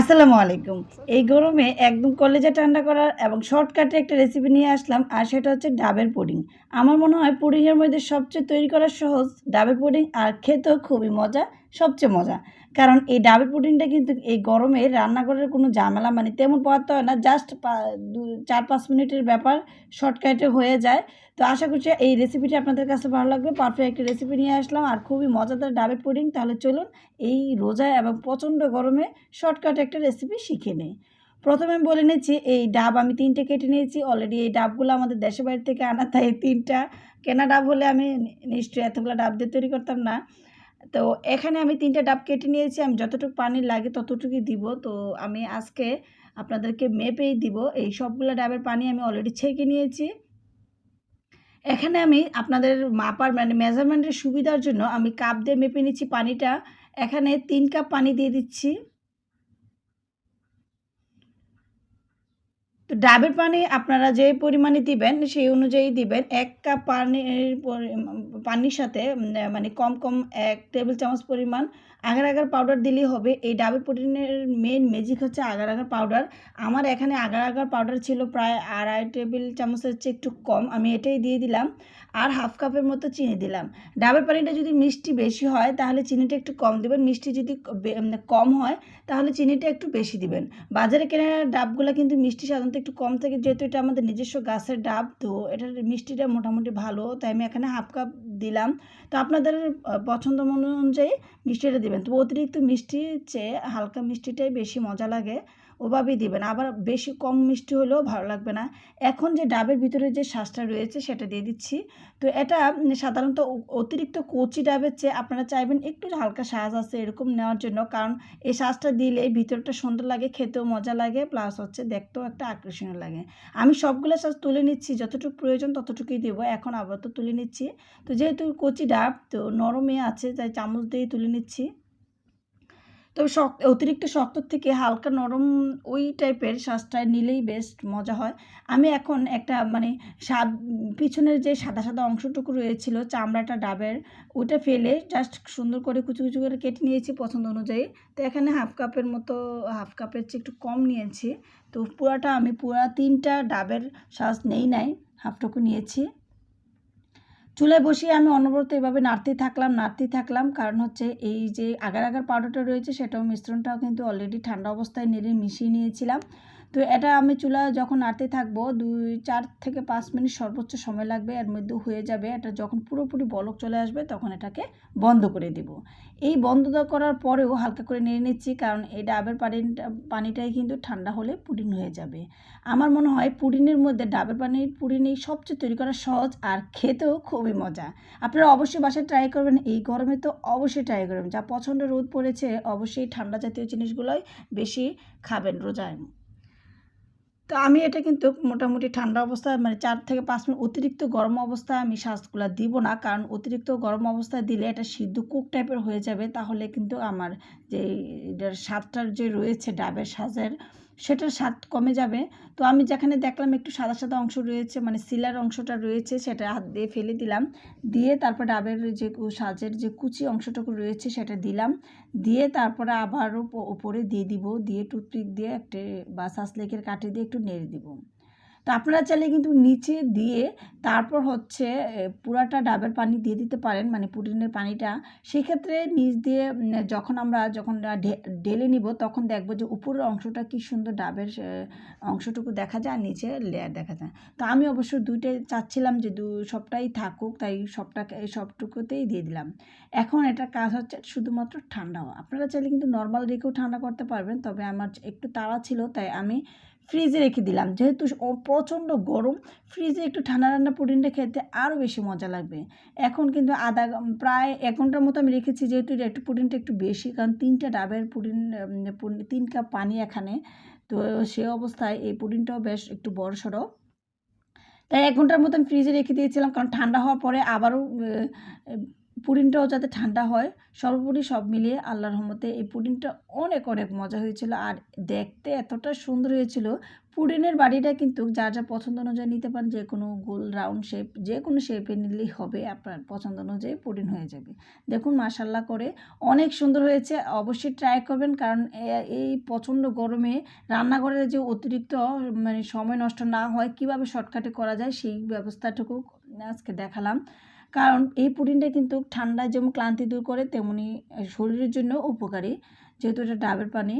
আসসালামু আলাইকুম। এই গরমে একদম কলেজা ঠান্ডা করার এবং শর্টকাটে একটা রেসিপি নিয়ে আসলাম, আর সেটা হচ্ছে ডাবের পুডিং। আমার মনে হয় পুডিংয়ের মধ্যে সবচেয়ে তৈরি করা সহজ ডাবের পুডিং, আর খেতেও খুবই মজা, সবচেয়ে মজা। কারণ এই ডাবের পুডিংটা কিন্তু এই গরমে রান্না করার কোনো ঝামেলা মানে তেমন পোহাতে হয় না, জাস্ট 4-5 মিনিটের ব্যাপার, শর্টকাটে হয়ে যায়। তো আশা করছি এই রেসিপিটা আপনাদের কাছে ভালো লাগবে। পারফেক্ট একটা রেসিপি নিয়ে আসলাম আর খুবই মজাদার ডাবের পুডিং। তাহলে চলুন এই রোজা এবং প্রচণ্ড গরমে শর্টকাট একটা রেসিপি শিখে নেই। প্রথমে আমি বলে নিচ্ছি, এই ডাব আমি 3টে কেটে নিয়েছি অলরেডি। এই ডাবগুলো আমাদের দেশের বাড়ি থেকে আনা, তাই 3টা কেনা ডাব হলে আমি নিশ্চয়ই এতগুলো ডাব দিয়ে তৈরি করতাম না। তো এখানে আমি 3টে ডাব কেটে নিয়েছি। আমি যতটুকু পানি লাগে ততটুকুই দিব। তো আমি আজকে আপনাদেরকে মেপেই দিব। এই সবগুলো ডাবের পানি আমি অলরেডি ছেঁকে নিয়েছি। এখানে আমি আপনাদের মাপার মানে মেজারমেন্টের সুবিধার জন্য আমি কাপ দিয়ে মেপে নিচ্ছি পানিটা। এখানে 3 কাপ পানি দিয়ে দিচ্ছি। তো ডাবের পানি আপনারা যে পরিমাণে দিবেন সেই অনুযায়ী দিবেন। 1 কাপ পানির সাথে মানে কম 1 টেবিল চামচ পরিমাণ আগার আগার পাউডার দিলেই হবে। এই ডাবের পুডিংয়ের মেইন ম্যাজিক হচ্ছে আগার আগার পাউডার। আমার এখানে আগার আগার পাউডার ছিল প্রায় 2.5 টেবিল চামচের চেয়ে একটু কম, আমি এটাই দিয়ে দিলাম। আর হাফ কাপের মতো চিনি দিলাম। ডাবের পানিটা যদি মিষ্টি বেশি হয় তাহলে চিনিটা একটু কম দিবেন, মিষ্টি যদি কম হয় তাহলে চিনিটা একটু বেশি দিবেন। বাজারে কেনা ডাবগুলো কিন্তু মিষ্টি সাধারণত একটু কম থাকে, যেহেতু এটা আমাদের নিজস্ব গাছের ডাব, তো এটার মিষ্টিটা মোটামুটি ভালো, তাই আমি এখানে হাফ কাপ দিলাম। তো আপনাদের পছন্দ অনুযায়ী মিষ্টিটা দিবেন। তো অতিরিক্ত মিষ্টির চেয়ে হালকা মিষ্টিটাই বেশি মজা লাগে, ওভাবেই দিবেন। আবার বেশি কম মিষ্টি হলেও ভালো লাগবে না। এখন যে ডাবের ভিতরে যে শাঁসটা রয়েছে সেটা দিয়ে দিচ্ছি। তো এটা সাধারণত অতিরিক্ত কচি ডাবের চেয়ে আপনারা চাইবেন একটু হালকা শাঁস আছে এরকম নেওয়ার জন্য, কারণ এই শাঁসটা দিলে ভিতরটা সুন্দর লাগে, খেতেও মজা লাগে, প্লাস হচ্ছে দেখতেও একটা আকর্ষণীয় লাগে। আমি সবগুলো শাঁস তুলে নিচ্ছি, যতটুকু প্রয়োজন ততটুকুই দেবো। এখন আবার তো তুলে নিচ্ছি। তো যেহেতু কচি ডাব তো নরমই আছে, তাই চামচ দিয়েই তুলে নিচ্ছি। তবে অতিরিক্ত শক্ত থেকে হালকা নরম ওই টাইপের শাঁসটায় নিলেই বেশ মজা হয়। আমি এখন একটা মানে পিছনের যে সাদা সাদা অংশটুকু রয়েছিল চামড়াটা ডাবের, ওটা ফেলে জাস্ট সুন্দর করে কুচি কুচি করে কেটে নিয়েছি পছন্দ অনুযায়ী। তো এখানে হাফ কাপের মতো, হাফ কাপের চেয়ে একটু কম নিয়েছি। তো আমি পুরা 3টা ডাবের শাঁস নাই, হাফটুকু নিয়েছি। চুলায় বসিয়ে আমি অনবরত এভাবে নাড়তেই থাকলাম, কারণ হচ্ছে এই যে আগার আগার পাউডারটা রয়েছে সেটাও মিশ্রণটাও কিন্তু অলরেডি ঠান্ডা অবস্থায় নেড়ে মিশিয়ে নিয়েছিলাম। তো এটা আমি চুলা যখন নাড়তে থাকবো 4 থেকে 5 মিনিট সর্বোচ্চ সময় লাগবে, এর মধ্যে হয়ে যাবে। এটা যখন পুরোপুরি বলক চলে আসবে তখন এটাকে বন্ধ করে দেব। এই বন্ধ করার পরেও হালকা করে নেড়ে নিচ্ছি, কারণ এই ডাবের পানিটাই কিন্তু ঠান্ডা হলে পুডিং হয়ে যাবে। আমার মনে হয় পুডিংয়ের মধ্যে ডাবের পানির পুডিংই সবচেয়ে তৈরি করা সহজ আর খেতেও খুবই মজা। আপনারা অবশ্যই বাসায় ট্রাই করবেন। এই গরমে তো অবশ্যই ট্রাই করবেন। যা প্রচণ্ড রোদ পড়েছে, অবশ্যই ঠান্ডা জাতীয় জিনিসগুলোই বেশি খাবেন রোজায়। তো আমি এটা কিন্তু মোটামুটি ঠান্ডা অবস্থায় মানে 4 থেকে 5 মিনিট, অতিরিক্ত গরম অবস্থায় আমি শাঁসগুলা দিব না, কারণ অতিরিক্ত গরম অবস্থায় দিলে এটা সিদ্ধ কুক টাইপের হয়ে যাবে। তাহলে কিন্তু আমার যে এটার স্বাদটার যে রয়েছে ডাবের শাঁসের, সেটার স্বাদ কমে যাবে। তো আমি যেখানে দেখলাম একটু সাদা সাদা অংশ রয়েছে মানে সিলার অংশটা রয়েছে, সেটা হাত দিয়ে ফেলে দিলাম। দিয়ে তারপর ডাবের যে শাঁসের যে কুচি অংশটুকু রয়েছে সেটা দিলাম। দিয়ে তারপরে আবারও উপরে দিয়ে দিব, দিয়ে টুথপিক দিয়ে একটা বা সাসলেকের কাঠি দিয়ে একটু নেড়ে দিব। তো আপনারা চাইলে কিন্তু নিচে দিয়ে তারপর হচ্ছে পুরাটা ডাবের পানি দিয়ে দিতে পারেন, মানে পুডিংয়ের পানিটা। সেক্ষেত্রে নিচ দিয়ে যখন ঢেলে নিব তখন দেখব যে উপরের অংশটা কি সুন্দর ডাবের অংশটুকু দেখা যায়, নিচে লেয়ার দেখা যায়। তো আমি অবশ্য দুইটাই চাচ্ছিলাম যে সবটাই থাকুক, তাই সবটুকুতেই দিয়ে দিলাম। এখন এটার কাজ হচ্ছে শুধুমাত্র ঠান্ডা হওয়া। আপনারা চাইলে কিন্তু নর্মাল রেখেও ঠান্ডা করতে পারবেন, তবে আমার একটু তাড়া ছিল তাই আমি ফ্রিজে রেখে দিলাম। যেহেতু প্রচণ্ড গরম, ফ্রিজে একটু ঠান্ডা ঠান্ডা পুডিংটা খেতে আরও বেশি মজা লাগবে। এখন কিন্তু প্রায় 1 ঘন্টার মতো আমি রেখেছি, যেহেতু একটু পুডিংটা একটু বেশি, কারণ 3টা ডাবের পুডিং, 3 কাপ পানি এখানে। তো সে অবস্থায় এই পুডিংটাও বেশ একটু বড়সড়, তাই 1 ঘন্টার মতো আমি ফ্রিজে রেখে দিয়েছিলাম, কারণ ঠান্ডা হওয়ার পরে আবারও পুডিংটাও যাতে ঠান্ডা হয়। সর্বোপরি সব মিলিয়ে আল্লাহর রহমতে এই পুডিংটা অনেক অনেক মজা হয়েছিল আর দেখতে এতটা সুন্দর হয়েছিল। পুডিংয়ের বাটিটা কিন্তু যার যা পছন্দ অনুযায়ী নিতে পারেন, যে কোনো গোল রাউন্ড শেপ যে কোনো শেপে নিলেই হবে, আপনার পছন্দ অনুযায়ী পুডিং হয়ে যাবে। দেখুন মাশাআল্লাহ করে অনেক সুন্দর হয়েছে, অবশ্যই ট্রাই করবেন। কারণ এই প্রচণ্ড গরমে রান্নাঘরে যে অতিরিক্ত মানে সময় নষ্ট না হয়, কীভাবে শর্টকাটে করা যায় সেই ব্যবস্থাটুকু আজকে দেখালাম। কারণ এই পুডিংটা কিন্তু ঠান্ডায় যেমন ক্লান্তি দূর করে, তেমনি শরীরের জন্য উপকারী, যেহেতু এটা ডাবের পানি।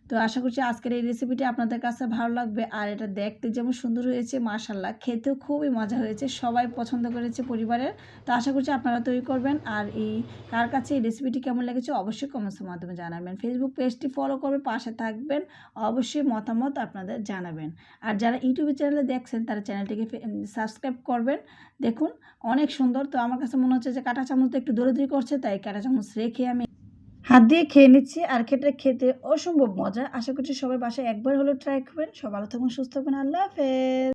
তো আশা করছি আজকের এই রেসিপিটি আপনাদের কাছে ভালো লাগবে। আর এটা দেখতে যেমন সুন্দর হয়েছে, মাশাআল্লাহ খেতেও খুবই মজা হয়েছে, সবাই পছন্দ করেছে পরিবারের। তো আশা করছি আপনারা তৈরি করবেন। আর এই কার কাছে এই রেসিপিটি কেমন লেগেছে অবশ্যই কমেন্টসের মাধ্যমে জানাবেন। ফেসবুক পেজটি ফলো করবে, পাশে থাকবেন, অবশ্যই মতামত আপনাদের জানাবেন। আর যারা ইউটিউব চ্যানেলে দেখছেন তারা চ্যানেলটিকে সাবস্ক্রাইব করবেন। দেখুন অনেক সুন্দর। তো আমার কাছে মনে হচ্ছে যে কাঁটা চামচটা একটু দৌড়াদৌড়ি করছে, তাই কাঁটা চামচ রেখে আমি হাত দিয়ে খেয়ে নিচ্ছি। আর খেতে অসম্ভব মজা। আশা করছি সবাই বাসায় একবার হলেও ট্রাই করবেন। সবাই ভালো থাকবেন, সুস্থ থাকবেন। আল্লাহ হাফেজ।